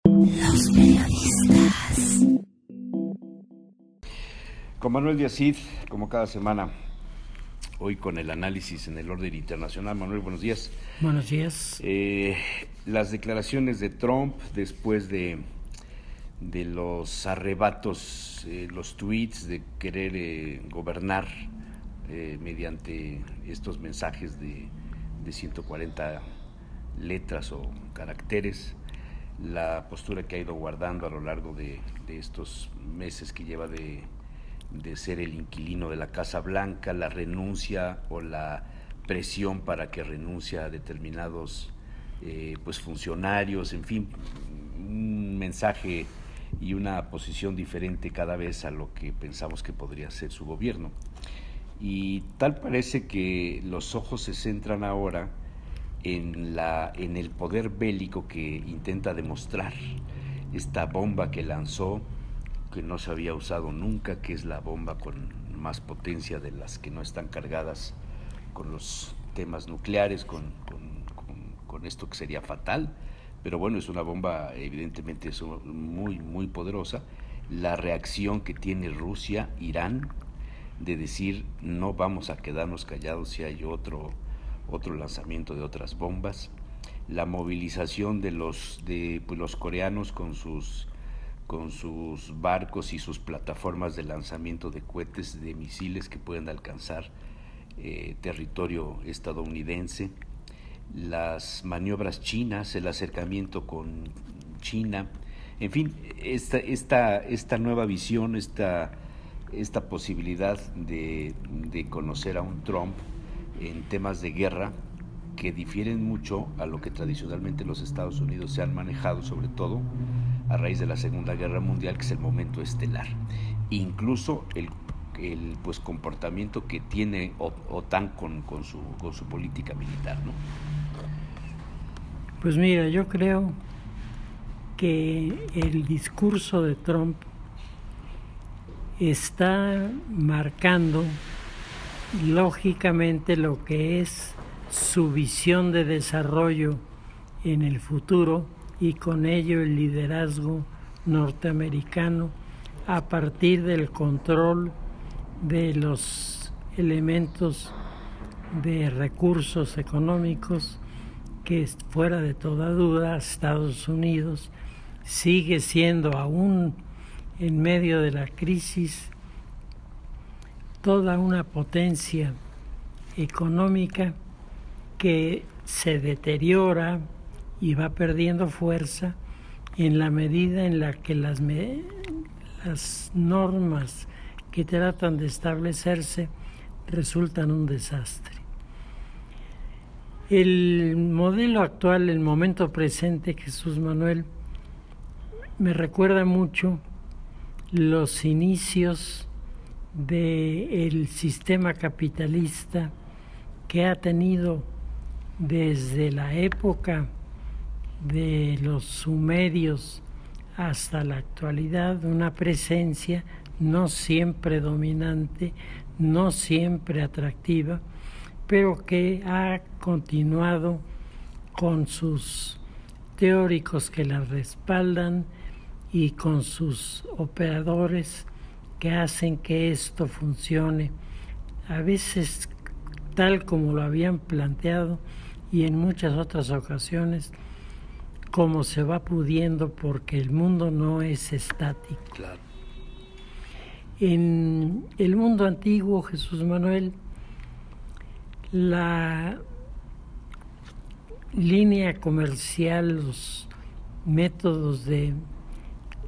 Los periodistas. Con Manuel Díaz Cid, como cada semana, hoy con el análisis en el orden internacional. Manuel, buenos días. Buenos días. Las declaraciones de Trump después de los arrebatos, los tweets de querer gobernar mediante estos mensajes de 140 letras o caracteres, la postura que ha ido guardando a lo largo de estos meses que lleva de ser el inquilino de la Casa Blanca, la renuncia o la presión para que renuncie a determinados funcionarios, en fin, un mensaje y una posición diferente cada vez a lo que pensamos que podría ser su gobierno. Y tal parece que los ojos se centran ahora en el poder bélico que intenta demostrar, esta bomba que lanzó, que no se había usado nunca, que es la bomba con más potencia de las que no están cargadas con los temas nucleares, con esto que sería fatal, pero bueno, es una bomba evidentemente muy, muy poderosa. La reacción que tiene Rusia, Irán, de decir no vamos a quedarnos callados si hay otro lanzamiento de otras bombas, la movilización de los coreanos con sus barcos y sus plataformas de lanzamiento de cohetes, de misiles que pueden alcanzar territorio estadounidense, las maniobras chinas, el acercamiento con China, en fin, esta nueva visión, esta posibilidad de conocer a un Trump en temas de guerra que difieren mucho a lo que tradicionalmente los Estados Unidos se han manejado, sobre todo a raíz de la Segunda Guerra Mundial, que es el momento estelar. Incluso el comportamiento que tiene OTAN con su política militar, ¿no? Pues mira, yo creo que el discurso de Trump está marcando lógicamente lo que es su visión de desarrollo en el futuro y con ello el liderazgo norteamericano a partir del control de los elementos de recursos económicos que, fuera de toda duda, Estados Unidos sigue siendo, aún en medio de la crisis, toda una potencia económica que se deteriora y va perdiendo fuerza en la medida en la que las normas que tratan de establecerse resultan un desastre. El modelo actual, el momento presente, Jesús Manuel, me recuerda mucho los inicios del sistema capitalista que ha tenido desde la época de los sumerios hasta la actualidad una presencia no siempre dominante, no siempre atractiva, pero que ha continuado con sus teóricos que la respaldan y con sus operadores que hacen que esto funcione, a veces tal como lo habían planteado y en muchas otras ocasiones como se va pudiendo, porque el mundo no es estático. Claro. En el mundo antiguo, Jesús Manuel, la línea comercial, los métodos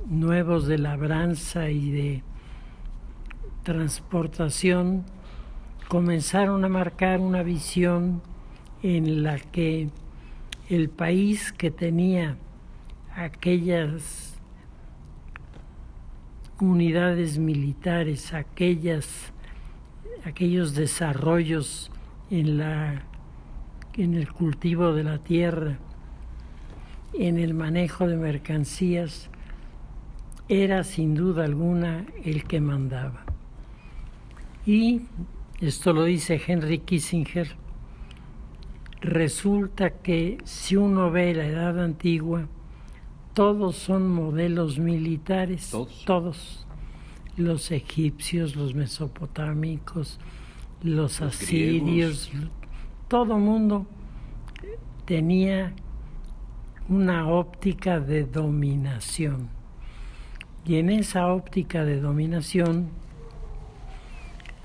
nuevos de labranza y de transportación comenzaron a marcar una visión en la que el país que tenía aquellas unidades militares, aquellos desarrollos en el cultivo de la tierra, en el manejo de mercancías, era sin duda alguna el que mandaba. Y esto lo dice Henry Kissinger. Resulta que si uno ve la Edad Antigua, todos son modelos militares, todos. Los egipcios, los mesopotámicos, los asirios, griegos. Todo mundo tenía una óptica de dominación. Y en esa óptica de dominación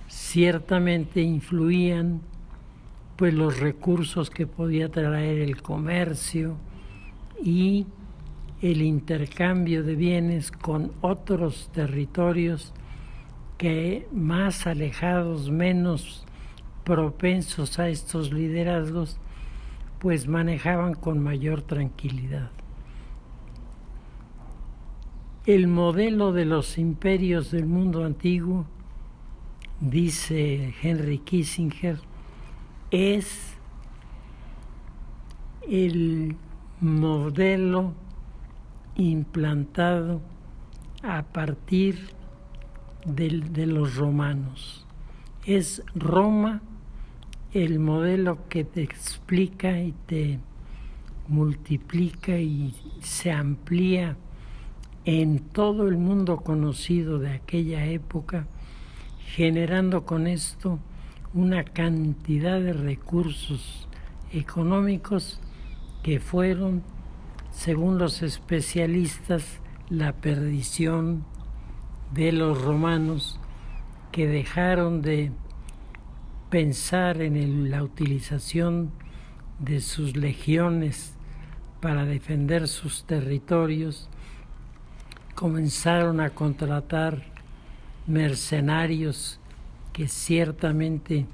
ciertamente influían pues los recursos que podía traer el comercio y el intercambio de bienes con otros territorios que más alejados, menos propensos a estos liderazgos, pues manejaban con mayor tranquilidad. El modelo de los imperios del mundo antiguo, dice Henry Kissinger, es el modelo implantado a partir de los romanos. Es Roma el modelo que te explica y te multiplica y se amplía en todo el mundo conocido de aquella época, generando con esto una cantidad de recursos económicos que fueron, según los especialistas, la perdición de los romanos, que dejaron de pensar en la utilización de sus legiones para defender sus territorios, comenzaron a contratar mercenarios que ciertamente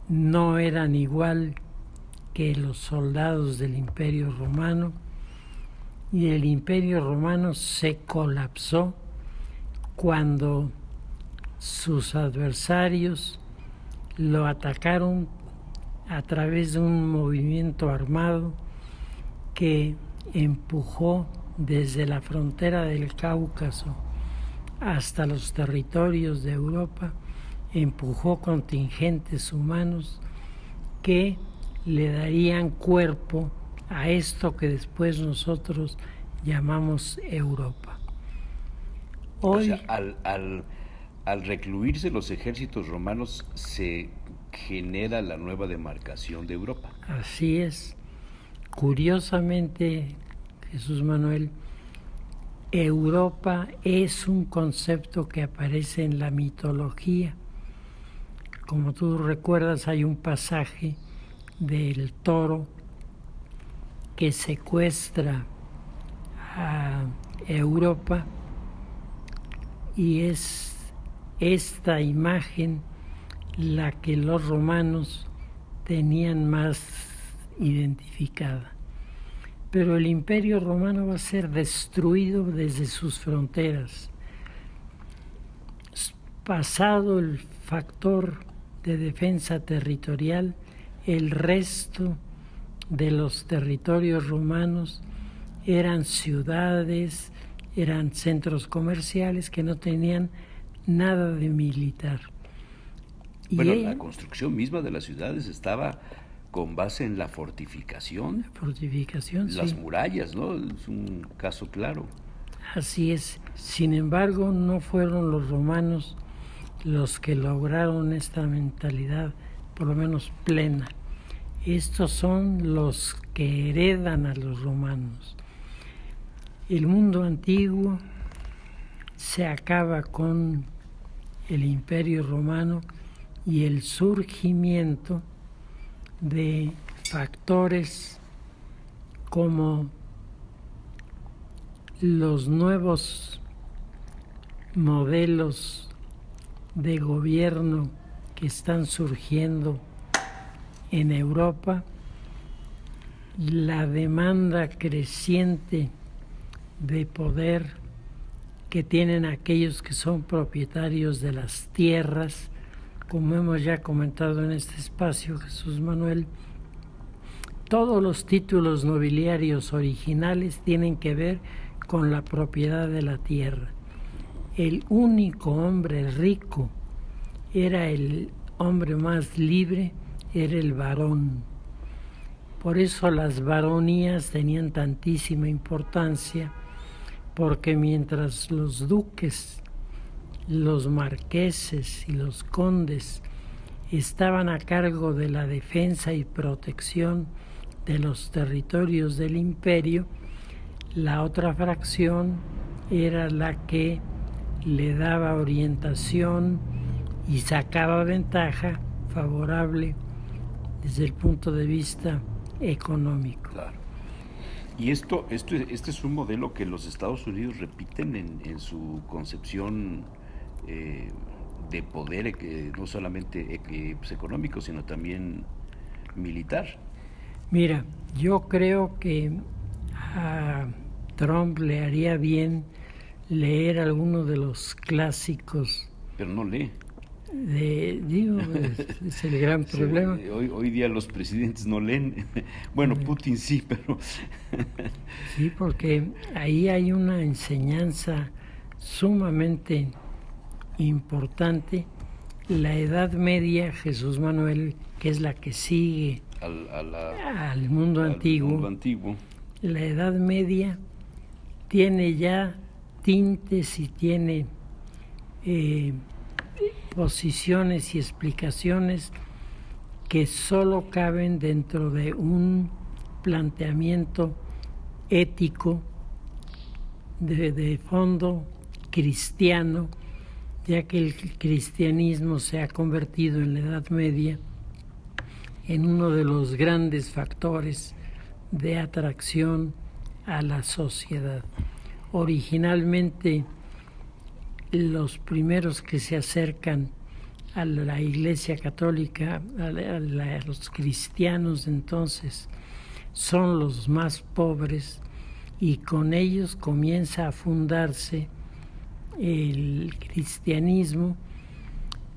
no eran igual que los soldados del Imperio Romano, y el Imperio Romano se colapsó cuando sus adversarios lo atacaron a través de un movimiento armado que empujó desde la frontera del Cáucaso hasta los territorios de Europa, empujó contingentes humanos que le darían cuerpo a esto que después nosotros llamamos Europa. Hoy, o sea, al recluirse los ejércitos romanos se genera la nueva demarcación de Europa. Así es. Curiosamente, Jesús Manuel, Europa es un concepto que aparece en la mitología. Como tú recuerdas, hay un pasaje del toro que secuestra a Europa, y es esta imagen la que los romanos tenían más identificada. Pero el Imperio Romano va a ser destruido desde sus fronteras. Pasado el factor de defensa territorial, el resto de los territorios romanos eran ciudades, eran centros comerciales que no tenían nada de militar. Bueno, la construcción misma de las ciudades estaba con base en la fortificación. Las sí. murallas, ¿no? Es un caso claro. Así es. Sin embargo, no fueron los romanos los que lograron esta mentalidad, por lo menos plena. Estos son los que heredan a los romanos. El mundo antiguo se acaba con el Imperio Romano y el surgimiento de factores como los nuevos modelos de gobierno que están surgiendo en Europa, la demanda creciente de poder que tienen aquellos que son propietarios de las tierras, como hemos ya comentado en este espacio, Jesús Manuel. Todos los títulos nobiliarios originales tienen que ver con la propiedad de la tierra. El único hombre rico era el hombre más libre, era el varón, Por eso las baronías tenían tantísima importancia, porque mientras los duques, los marqueses y los condes estaban a cargo de la defensa y protección de los territorios del imperio, la otra fracción era la que le daba orientación y sacaba ventaja favorable desde el punto de vista económico. Claro. Y este es un modelo que los Estados Unidos repiten en su concepción de poder, no solamente pues, económico, sino también militar. Mira, yo creo que a Trump le haría bien leer alguno de los clásicos. Pero no lee. Es el gran problema. Sí, hoy día los presidentes no leen. Bueno, Putin sí, pero... Sí, porque ahí hay una enseñanza sumamente importante. La Edad Media, Jesús Manuel, que es la que sigue al mundo antiguo. La Edad Media tiene ya tintes y tiene posiciones y explicaciones que solo caben dentro de un planteamiento ético de fondo cristiano, ya que el cristianismo se ha convertido en la Edad Media en uno de los grandes factores de atracción a la sociedad. Originalmente, los primeros que se acercan a la Iglesia Católica, a los cristianos de entonces, son los más pobres, y con ellos comienza a fundarse el cristianismo,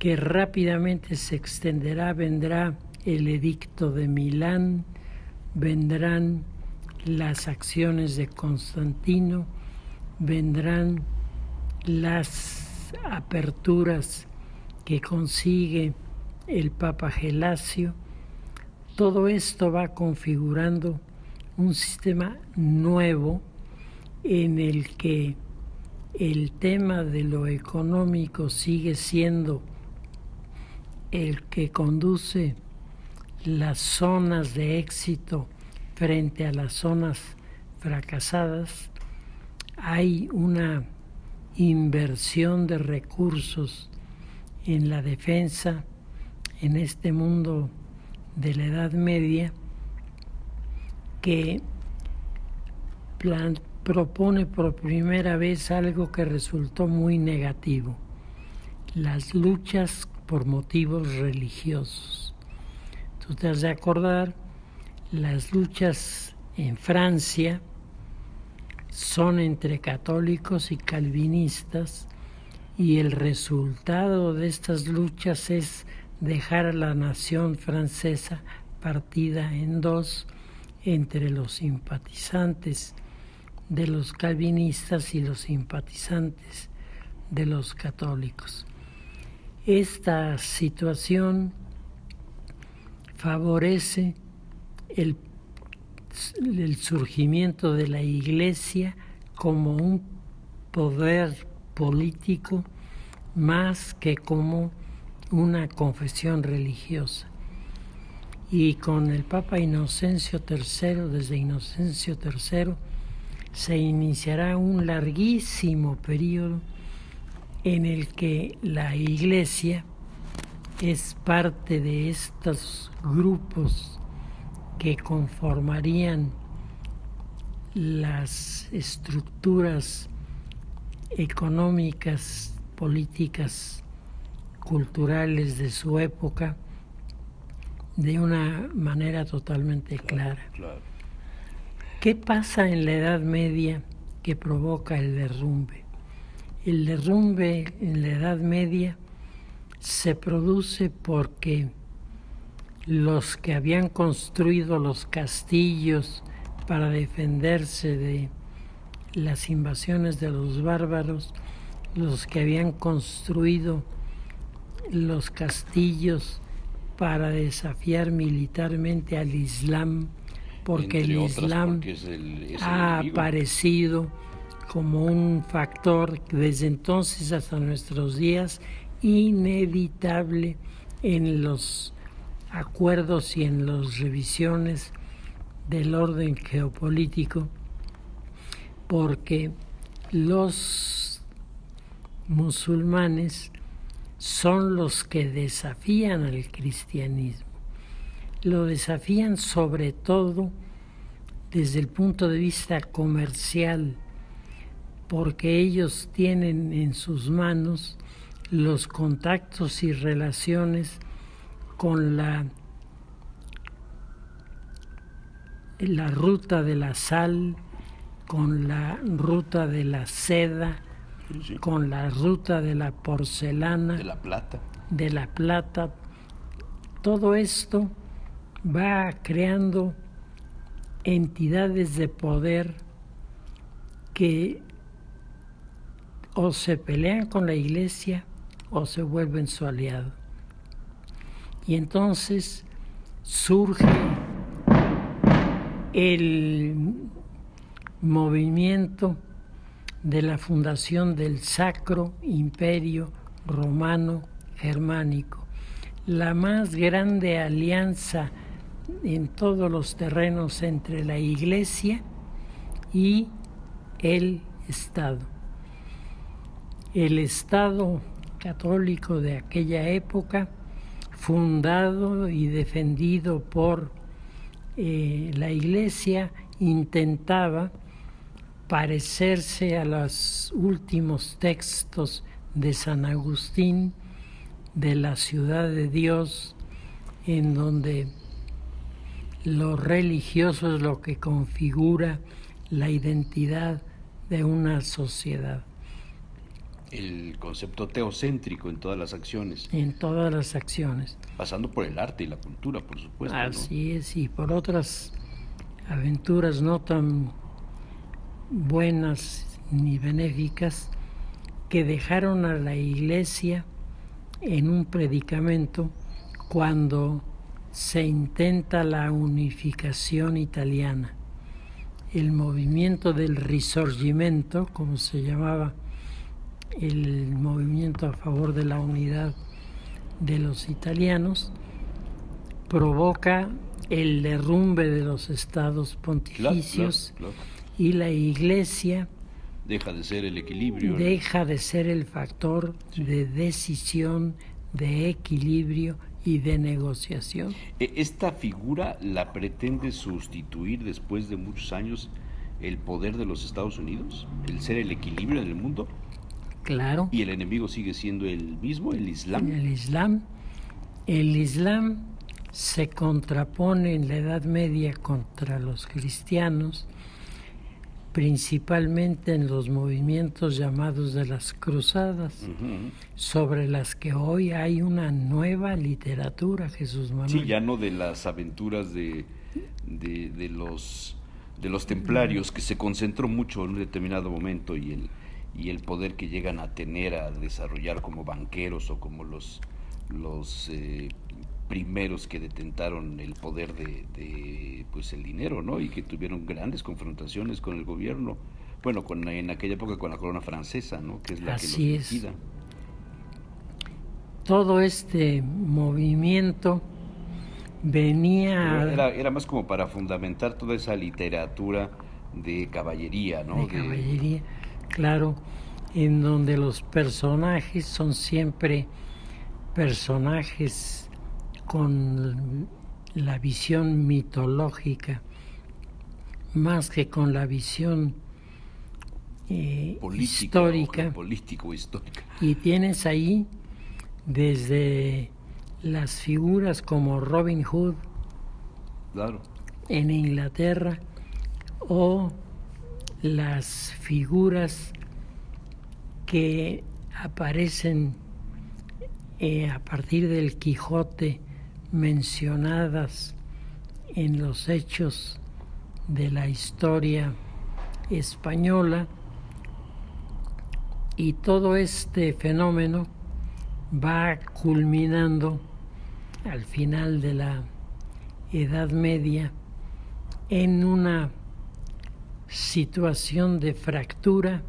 que rápidamente se extenderá. Vendrá el Edicto de Milán, vendrán las acciones de Constantino, vendrán las aperturas que consigue el Papa Gelasio. Todo esto va configurando un sistema nuevo en el que el tema de lo económico sigue siendo el que conduce las zonas de éxito frente a las zonas fracasadas. Hay una inversión de recursos en la defensa en este mundo de la Edad Media, que propone por primera vez algo que resultó muy negativo: las luchas por motivos religiosos. Tú te has de acordar, las luchas en Francia son entre católicos y calvinistas, y el resultado de estas luchas es dejar a la nación francesa partida en dos entre los simpatizantes de los calvinistas y los simpatizantes de los católicos. Esta situación favorece el surgimiento de la Iglesia como un poder político más que como una confesión religiosa. Y con el Papa Inocencio III, desde Inocencio III, se iniciará un larguísimo periodo en el que la Iglesia es parte de estos grupos que conformarían las estructuras económicas, políticas, culturales de su época de una manera totalmente clara. Claro. ¿Qué pasa en la Edad Media que provoca el derrumbe? El derrumbe en la Edad Media se produce porque los que habían construido los castillos para defenderse de las invasiones de los bárbaros, los que habían construido los castillos para desafiar militarmente al Islam, porque Entre el otras, Islam porque es el ha enemigo. aparecido como un factor desde entonces hasta nuestros días inevitable en los acuerdos y en las revisiones del orden geopolítico, porque los musulmanes son los que desafían al cristianismo. Lo desafían sobre todo desde el punto de vista comercial, porque ellos tienen en sus manos los contactos y relaciones con la ruta de la sal, con la ruta de la seda, Sí. con la ruta de la porcelana, De la plata. de la plata. Todo esto va creando entidades de poder que o se pelean con la Iglesia o se vuelven su aliado. Y entonces surge el movimiento de la fundación del Sacro Imperio Romano Germánico, la más grande alianza en todos los terrenos entre la Iglesia y el Estado. El Estado católico de aquella época, fundado y defendido por la Iglesia, intentaba parecerse a los últimos textos de San Agustín, de la ciudad de Dios, en donde lo religioso es lo que configura la identidad de una sociedad. El concepto teocéntrico en todas las acciones. En todas las acciones. Pasando por el arte y la cultura, por supuesto. Así es, y por otras aventuras no tan buenas ni benéficas que dejaron a la Iglesia en un predicamento cuando se intenta la unificación italiana. El movimiento del Risorgimento, como se llamaba, el movimiento a favor de la unidad de los italianos, provoca el derrumbe de los estados pontificios. Claro. Y la Iglesia deja de ser el equilibrio. Deja de ser el factor de decisión, de equilibrio y de negociación. ¿Esta figura la pretende sustituir después de muchos años el poder de los Estados Unidos? ¿El ser el equilibrio en el mundo? Claro. ¿Y el enemigo sigue siendo el mismo, el Islam? El Islam se contrapone en la Edad Media contra los cristianos, principalmente en los movimientos llamados de las cruzadas, sobre las que hoy hay una nueva literatura, Jesús Manuel. Sí, ya no de las aventuras de los templarios, que se concentró mucho en un determinado momento, y el poder que llegan a tener, a desarrollar como banqueros o como los primeros que detentaron el poder de pues el dinero, ¿no? Y que tuvieron grandes confrontaciones con el gobierno, bueno, en aquella época con la corona francesa, ¿no? Que es la Así que los liquida. Todo este movimiento venía... Era más como para fundamentar toda esa literatura de caballería, ¿no? De caballería, claro, en donde los personajes son siempre personajes con la visión mitológica, más que con la visión histórica. Político-histórica. Y tienes ahí desde las figuras como Robin Hood, claro, en Inglaterra, o las figuras que aparecen a partir del Quijote, mencionadas en los hechos de la historia española. Y todo este fenómeno va culminando al final de la Edad Media en una situación de fractura,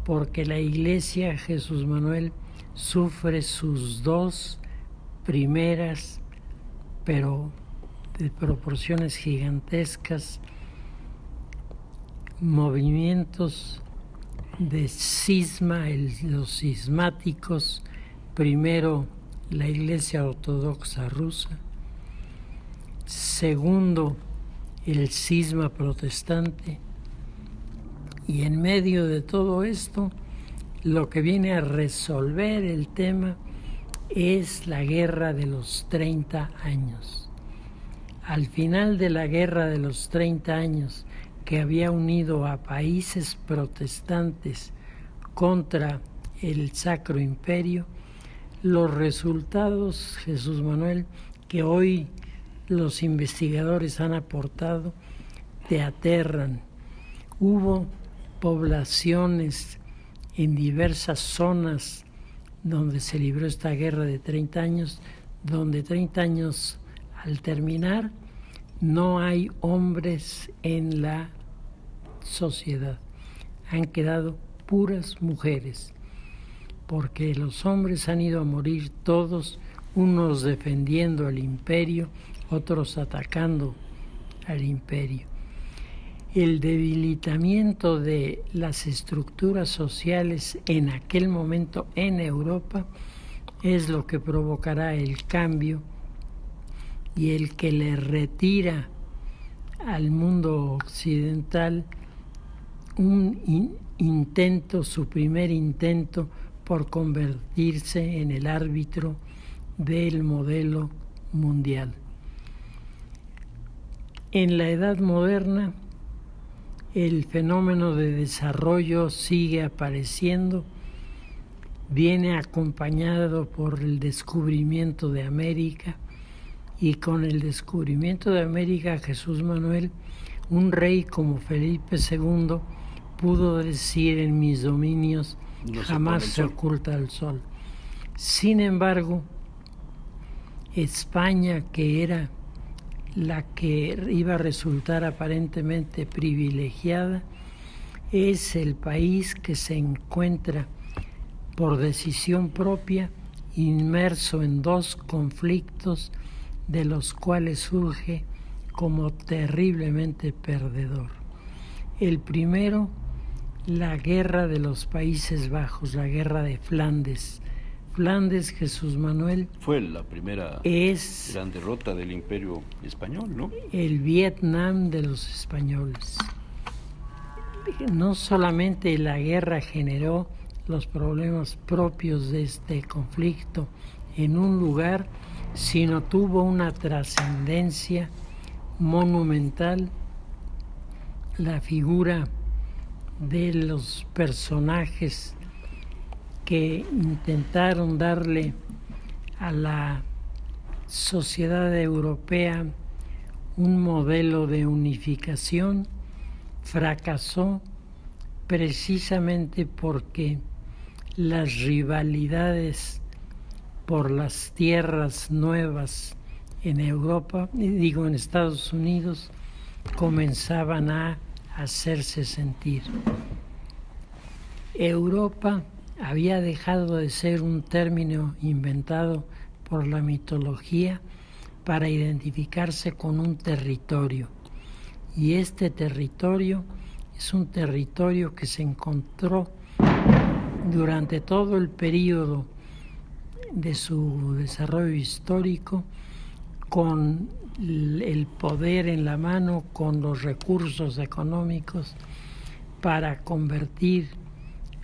porque la Iglesia, Jesús Manuel, sufre sus dos primeras, pero de proporciones gigantescas, movimientos de cisma, los cismáticos, primero la Iglesia Ortodoxa rusa, segundo el cisma protestante, y en medio de todo esto lo que viene a resolver el tema es la guerra de los 30 años. Al final de la guerra de los 30 años, que había unido a países protestantes contra el Sacro Imperio, los resultados, Jesús Manuel, que hoy los investigadores han aportado, te aterran. Hubo poblaciones en diversas zonas donde se libró esta guerra de 30 años, donde 30 años al terminar no hay hombres en la sociedad. Han quedado puras mujeres, porque los hombres han ido a morir todos, unos defendiendo al imperio, otros atacando al imperio. El debilitamiento de las estructuras sociales en aquel momento en Europa es lo que provocará el cambio y el que le retira al mundo occidental un intento, su primer intento por convertirse en el árbitro del modelo mundial. En la Edad Moderna, el fenómeno de desarrollo sigue apareciendo, viene acompañado por el descubrimiento de América, y con el descubrimiento de América, Jesús Manuel, un rey como Felipe II pudo decir: en mis dominios jamás se oculta el sol. Sin embargo, España, que era la que iba a resultar aparentemente privilegiada, es el país que se encuentra por decisión propia inmerso en dos conflictos, de los cuales surge como terriblemente perdedor. El primero, la guerra de los Países Bajos, la guerra de Flandes. Flandes, Jesús Manuel, fue la primera gran derrota del Imperio Español, ¿no? El Vietnam de los españoles. No solamente la guerra generó los problemas propios de este conflicto en un lugar, sino tuvo una trascendencia monumental. La figura de los personajes que intentaron darle a la sociedad europea un modelo de unificación fracasó precisamente porque las rivalidades por las tierras nuevas en Europa, en Estados Unidos, comenzaban a hacerse sentir. Europa había dejado de ser un término inventado por la mitología para identificarse con un territorio. Y este territorio es un territorio que se encontró durante todo el periodo de su desarrollo histórico con el poder en la mano, con los recursos económicos, para convertir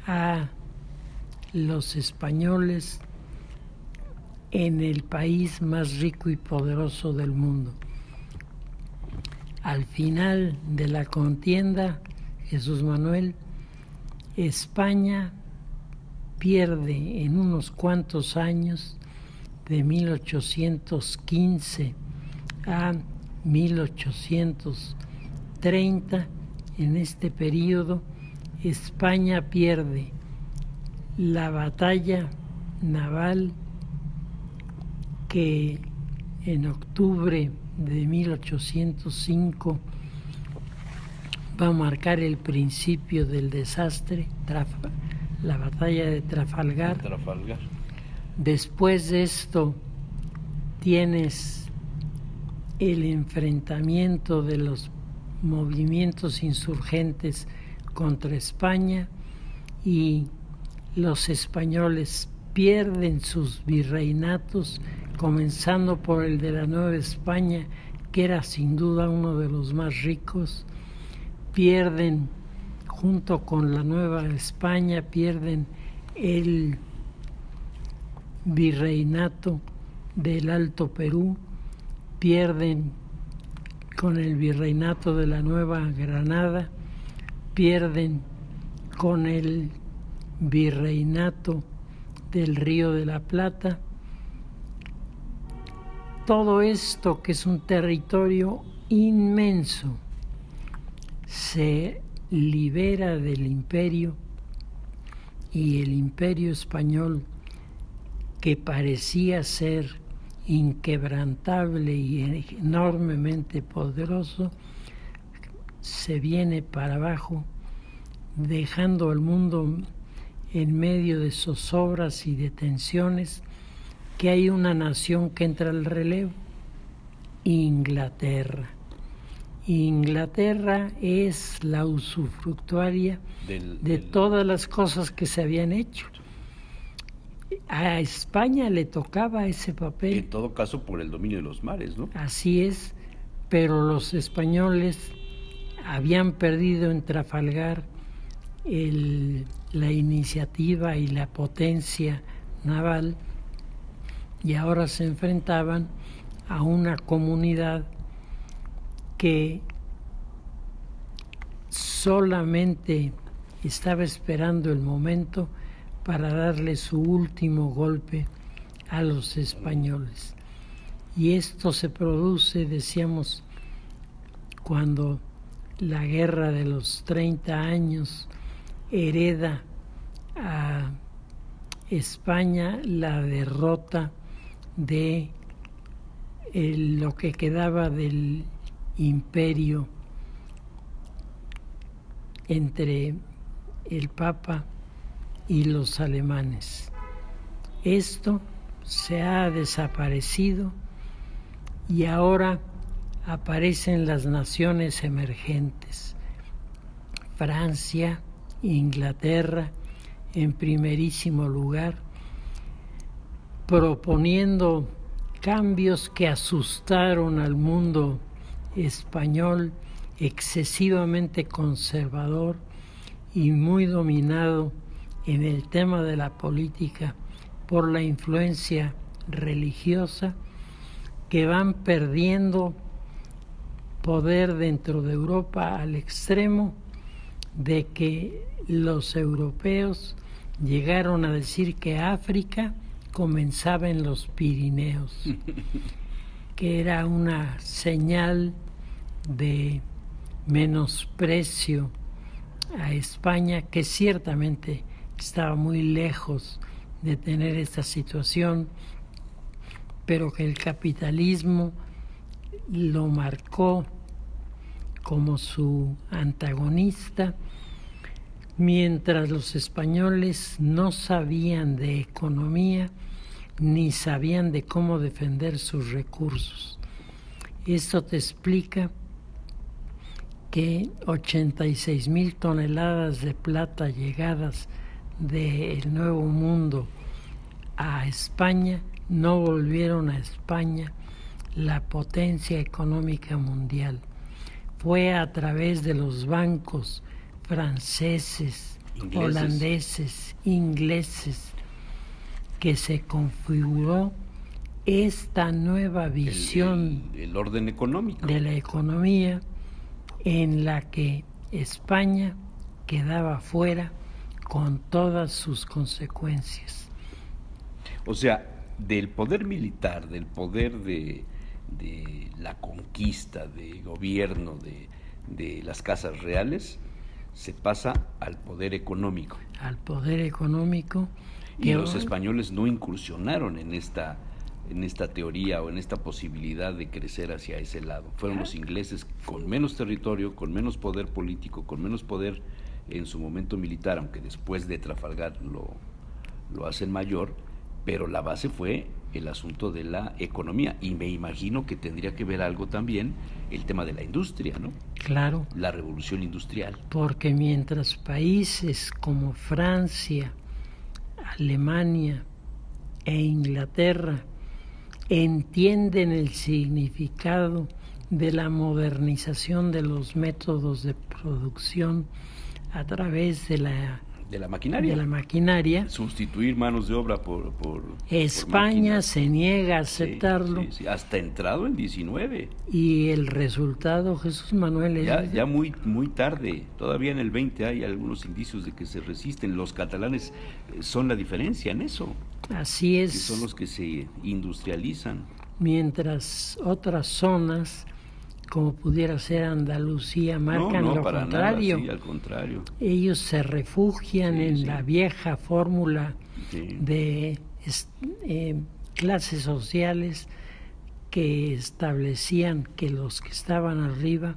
a los españoles en el país más rico y poderoso del mundo. Al final de la contienda, Jesús Manuel, España pierde en unos cuantos años, de 1815 a 1830, en este periodo, España pierde la batalla naval que en octubre de 1805 va a marcar el principio del desastre, la batalla de Trafalgar. Después de esto tienes el enfrentamiento de los movimientos insurgentes contra España, y los españoles pierden sus virreinatos, comenzando por el de la Nueva España, que era sin duda uno de los más ricos. Pierden, junto con la Nueva España, pierden el virreinato del Alto Perú, pierden con el virreinato de la Nueva Granada, pierden con el virreinato del Río de la Plata. Todo esto, que es un territorio inmenso, se libera del imperio, y el imperio español, que parecía ser inquebrantable y enormemente poderoso, se viene para abajo, dejando al mundo en medio de zozobras y de tensiones. Que hay una nación que entra al relevo: Inglaterra. Inglaterra es la usufructuaria de todas las cosas que se habían hecho. A España le tocaba ese papel. En todo caso, por el dominio de los mares, ¿no? Así es, pero los españoles habían perdido en Trafalgar la iniciativa y la potencia naval, y ahora se enfrentaban a una comunidad que solamente estaba esperando el momento para darle su último golpe a los españoles. Y esto se produce, decíamos, cuando la guerra de los 30 años hereda a España la derrota de lo que quedaba del imperio entre el Papa y los alemanes. Esto se ha desaparecido y ahora aparecen las naciones emergentes: Francia, Inglaterra en primerísimo lugar, proponiendo cambios que asustaron al mundo español, excesivamente conservador y muy dominado en el tema de la política por la influencia religiosa, que van perdiendo poder dentro de Europa al extremo de que los europeos llegaron a decir que África comenzaba en los Pirineos, que era una señal de menosprecio a España, que ciertamente estaba muy lejos de tener esta situación, pero que el capitalismo lo marcó como su antagonista, mientras los españoles no sabían de economía ni sabían de cómo defender sus recursos. Esto te explica que 86,000 toneladas de plata llegadas del Nuevo Mundo a España no volvieron a España la potencia económica mundial. Fue a través de los bancos franceses, holandeses, ingleses, que se configuró esta nueva visión el orden económico de la economía, en la que España quedaba fuera con todas sus consecuencias. O sea, del poder militar, del poder de la conquista, de gobierno, de las casas reales, se pasa al poder económico. Al poder económico. Y los españoles no incursionaron en esta en esta teoría o en esta posibilidad de crecer hacia ese lado. Fueron los ingleses con menos territorio, con menos poder político, con menos poder en su momento militar, aunque después de Trafalgar lo hacen mayor, pero la base fue el asunto de la economía, y me imagino que tendría que ver algo también el tema de la industria, ¿no? Claro. La revolución industrial. Porque mientras países como Francia, Alemania e Inglaterra entienden el significado de la modernización de los métodos de producción a través de la maquinaria. Sustituir manos de obra por España por se niega a aceptarlo. Sí, hasta entrado el 19. Y el resultado, Jesús Manuel, es... Ya muy tarde. Todavía en el 20 hay algunos indicios de que se resisten. Los catalanes son la diferencia en eso. Así es. Que son los que se industrializan. Mientras otras zonas, como pudiera ser Andalucía, marcan lo contrario. Nada, sí, al contrario. Ellos se refugian en la vieja fórmula de clases sociales que establecían que los que estaban arriba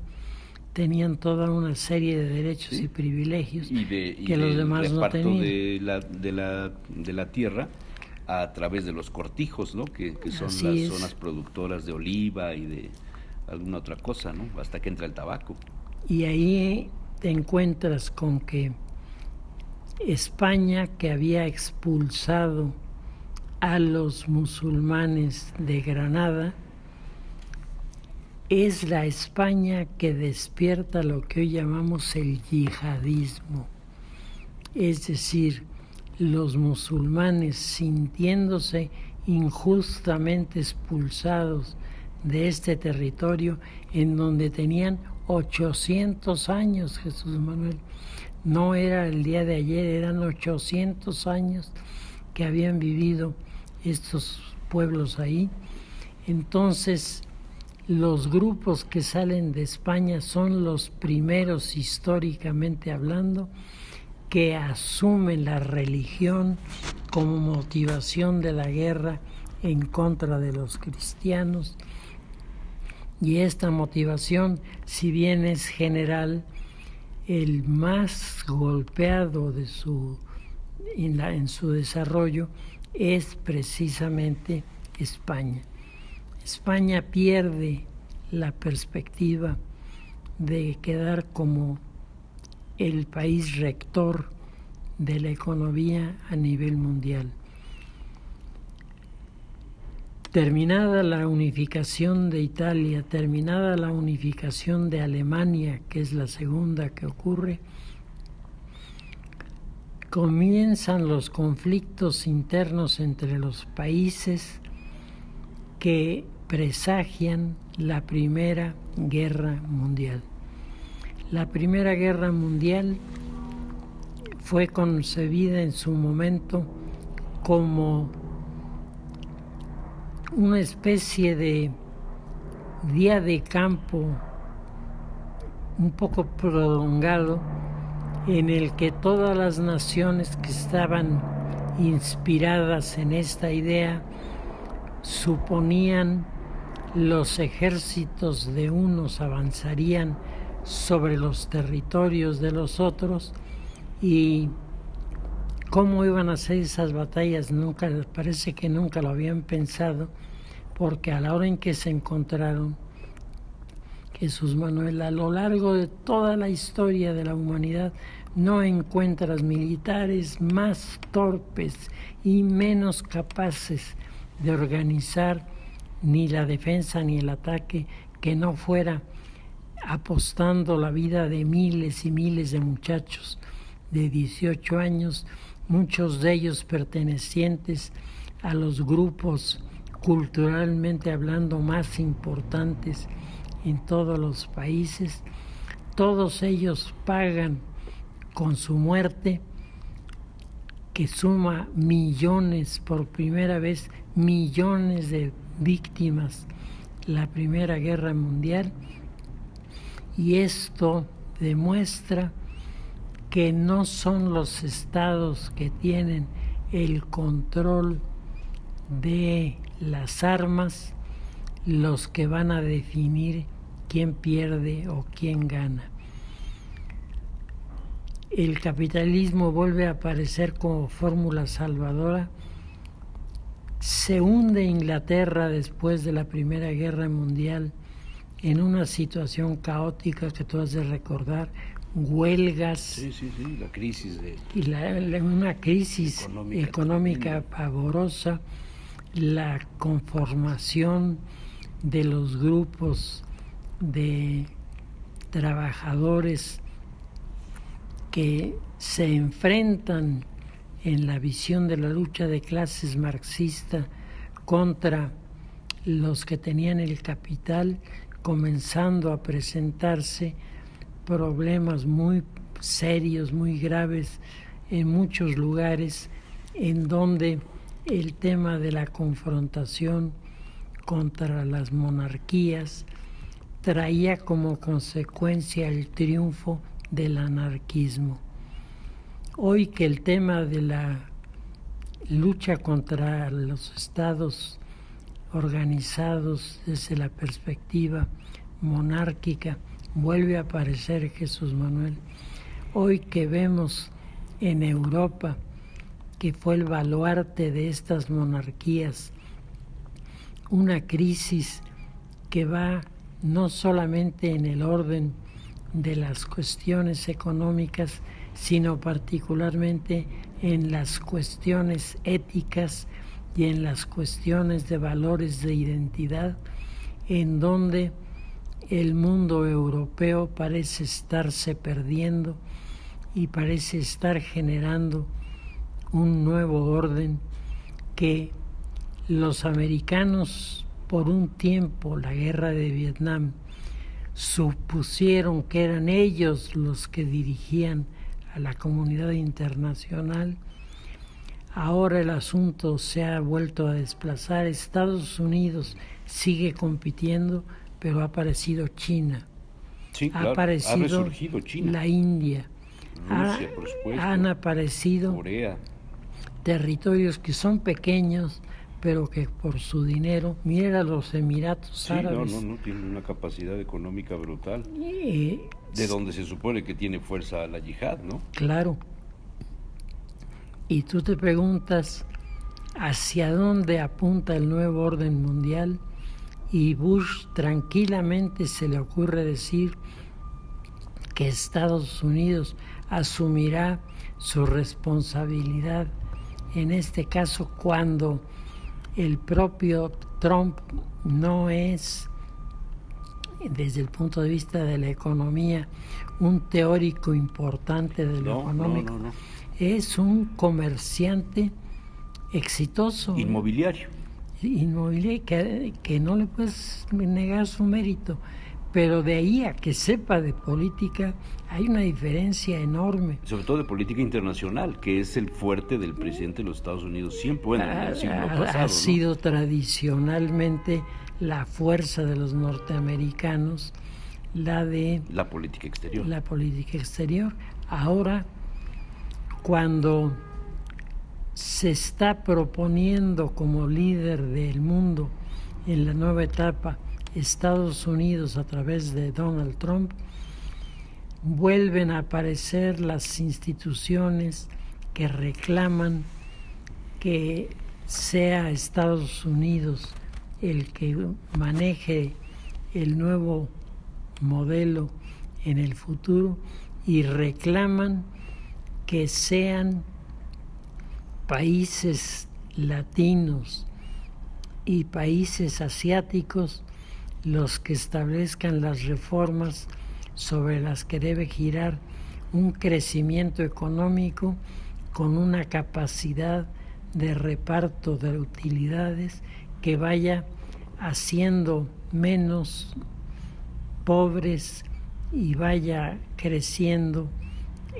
tenían toda una serie de derechos y privilegios que los demás no tenían. De la tierra a través de los cortijos, ¿no? Que son zonas productoras de oliva y de alguna otra cosa, ¿no? Hasta que entra el tabaco. Y ahí te encuentras con que España, que había expulsado a los musulmanes de Granada, es la España que despierta lo que hoy llamamos el yihadismo. Es decir, los musulmanes, sintiéndose injustamente expulsados de este territorio en donde tenían 800 años, Jesús Manuel. No era el día de ayer, eran 800 años que habían vivido estos pueblos ahí. Entonces, los grupos que salen de España son los primeros, históricamente hablando, que asumen la religión como motivación de la guerra en contra de los cristianos. Y esta motivación, si bien es general, el más golpeado en su desarrollo es precisamente España. España pierde la perspectiva de quedar como el país rector de la economía a nivel mundial. Terminada la unificación de Italia, terminada la unificación de Alemania, que es la segunda que ocurre, comienzan los conflictos internos entre los países que presagian la Primera Guerra Mundial. La Primera Guerra Mundial fue concebida en su momento como una especie de día de campo un poco prolongado en el que todas las naciones que estaban inspiradas en esta idea suponían los ejércitos de unos avanzarían sobre los territorios de los otros, y cómo iban a ser esas batallas parece que nunca lo habían pensado, porque a la hora en que se encontraron, Jesús Manuel, a lo largo de toda la historia de la humanidad no encuentras militares más torpes y menos capaces de organizar ni la defensa ni el ataque que no fuera apostando la vida de miles y miles de muchachos de 18 años, muchos de ellos pertenecientes a los grupos culturalmente hablando más importantes en todos los países. Todos ellos pagan con su muerte, que suma millones, por primera vez millones de víctimas, la Primera Guerra Mundial. Y esto demuestra que no son los estados que tienen el control de las armas los que van a definir quién pierde o quién gana. El capitalismo vuelve a aparecer como fórmula salvadora. Se hunde Inglaterra después de la Primera Guerra Mundial en una situación caótica que tú has de recordar, huelgas. Sí, la crisis de... Y una crisis económica pavorosa, la conformación de los grupos de trabajadores que se enfrentan en la visión de la lucha de clases marxista contra los que tenían el capital, comenzando a presentarse problemas muy serios, muy graves en muchos lugares, en donde el tema de la confrontación contra las monarquías traía como consecuencia el triunfo del anarquismo. Hoy que el tema de la lucha contra los estados organizados desde la perspectiva monárquica vuelve a aparecer, Jesús Manuel. Hoy que vemos en Europa, que fue el baluarte de estas monarquías, una crisis que va no solamente en el orden de las cuestiones económicas, sino particularmente en las cuestiones éticas y en las cuestiones de valores de identidad, en donde el mundo europeo parece estarse perdiendo y parece estar generando un nuevo orden que los americanos, por un tiempo, la guerra de Vietnam, supusieron que eran ellos los que dirigían a la comunidad internacional. Ahora el asunto se ha vuelto a desplazar. Estados Unidos sigue compitiendo, pero ha aparecido China. Sí, claro, ha resurgido China. La India. Rusia, por supuesto. Han aparecido Corea. Territorios que son pequeños, pero que por su dinero, mira los Emiratos Árabes. No, tienen una capacidad económica brutal. De donde se supone que tiene fuerza la yihad, ¿no? Claro. Y tú te preguntas hacia dónde apunta el nuevo orden mundial, y Bush tranquilamente se le ocurre decir que Estados Unidos asumirá su responsabilidad, en este caso cuando el propio Trump no es, desde el punto de vista de la economía, un teórico importante de lo económico. No. Es un comerciante exitoso. Inmobiliario. Que no le puedes negar su mérito, pero de ahí a que sepa de política hay una diferencia enorme. Sobre todo de política internacional, que es el fuerte del presidente de los Estados Unidos siempre, bueno, en el siglo pasado. Ha sido tradicionalmente la fuerza de los norteamericanos, la de la política exterior. La política exterior. Ahora, cuando se está proponiendo como líder del mundo en la nueva etapa Estados Unidos a través de Donald Trump, vuelven a aparecer las instituciones que reclaman que sea Estados Unidos el que maneje el nuevo modelo en el futuro, y reclaman que sean países latinos y países asiáticos los que establezcan las reformas sobre las que debe girar un crecimiento económico con una capacidad de reparto de utilidades que vaya haciendo menos pobres y vaya creciendo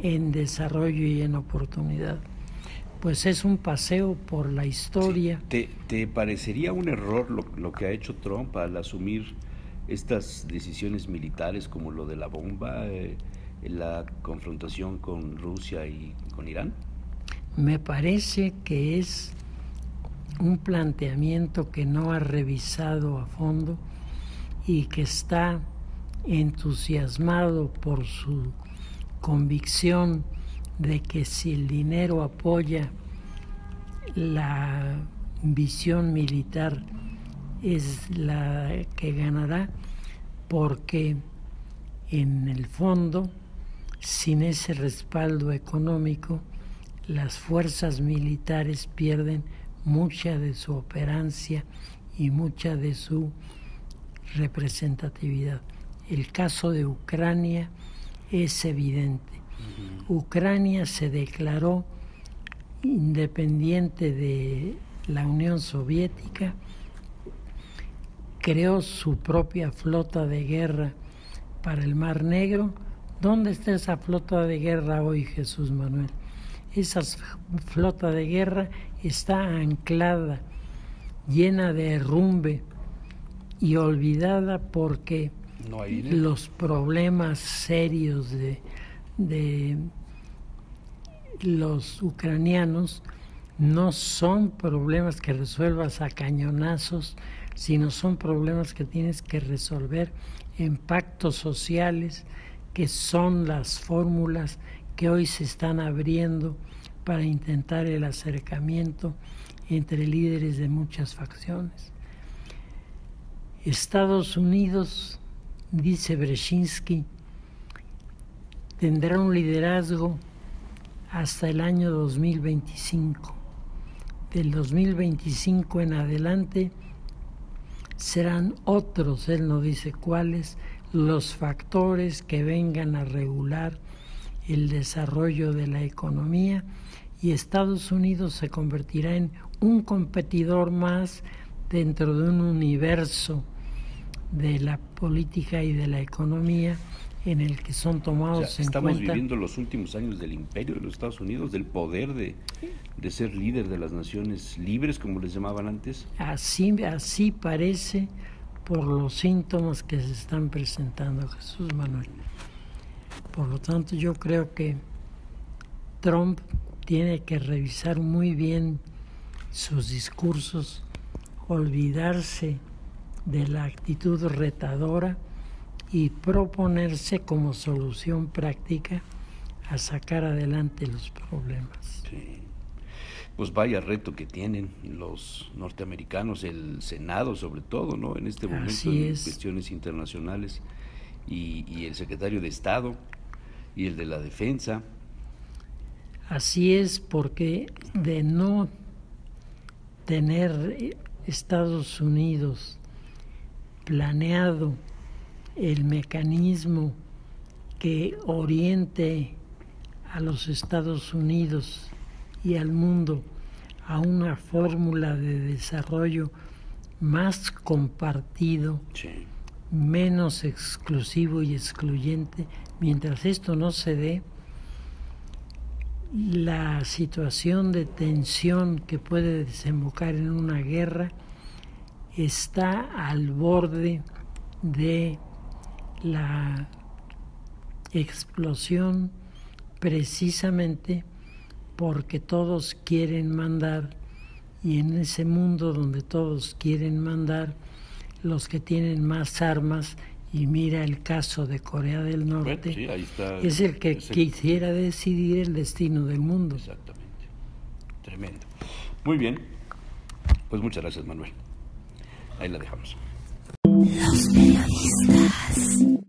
en desarrollo y en oportunidad. Pues es un paseo por la historia. Sí. ¿Te parecería un error lo que ha hecho Trump al asumir estas decisiones militares como lo de la bomba, la confrontación con Rusia y con Irán? Me parece que es un planteamiento que no ha revisado a fondo y que está entusiasmado por su convicción de que si el dinero apoya la visión militar es la que ganará, porque en el fondo, sin ese respaldo económico, las fuerzas militares pierden mucha de su operancia y mucha de su representatividad. El caso de Ucrania es evidente. Ucrania se declaró independiente de la Unión Soviética, creó su propia flota de guerra para el Mar Negro. ¿Dónde está esa flota de guerra hoy, Jesús Manuel? Esa flota de guerra está anclada, llena de herrumbe y olvidada porque los problemas serios de los ucranianos no son problemas que resuelvas a cañonazos, sino son problemas que tienes que resolver en pactos sociales, que son las fórmulas que hoy se están abriendo para intentar el acercamiento entre líderes de muchas facciones. Estados Unidos, dice Brzezinski, tendrá un liderazgo hasta el año 2025. Del 2025 en adelante serán otros, él no dice cuáles, los factores que vengan a regular el desarrollo de la economía, y Estados Unidos se convertirá en un competidor más dentro de un universo de la política y de la economía en el que son tomados en estamos cuenta. Viviendo los últimos años del imperio de los Estados Unidos, del poder de ser líder de las naciones libres, como les llamaban antes. Así parece por los síntomas que se están presentando, Jesús Manuel. Por lo tanto, yo creo que Trump tiene que revisar muy bien sus discursos, olvidarse de la actitud retadora y proponerse como solución práctica a sacar adelante los problemas. Sí. Pues vaya reto que tienen los norteamericanos, el Senado sobre todo, ¿no? En este momento, en cuestiones internacionales, y el secretario de Estado y el de la Defensa. Así es, porque de no tener Estados Unidos planeado el mecanismo que oriente a los Estados Unidos y al mundo a una fórmula de desarrollo más compartido, sí, menos exclusivo y excluyente, mientras esto no se dé, la situación de tensión que puede desembocar en una guerra está al borde de la explosión, precisamente porque todos quieren mandar, y en ese mundo donde todos quieren mandar, los que tienen más armas, y mira el caso de Corea del Norte, bueno, sí, ahí está, es el que quisiera decidir el destino del mundo. Exactamente. Tremendo. Muy bien. Pues muchas gracias, Manuel. Ahí la dejamos. Los periodistas.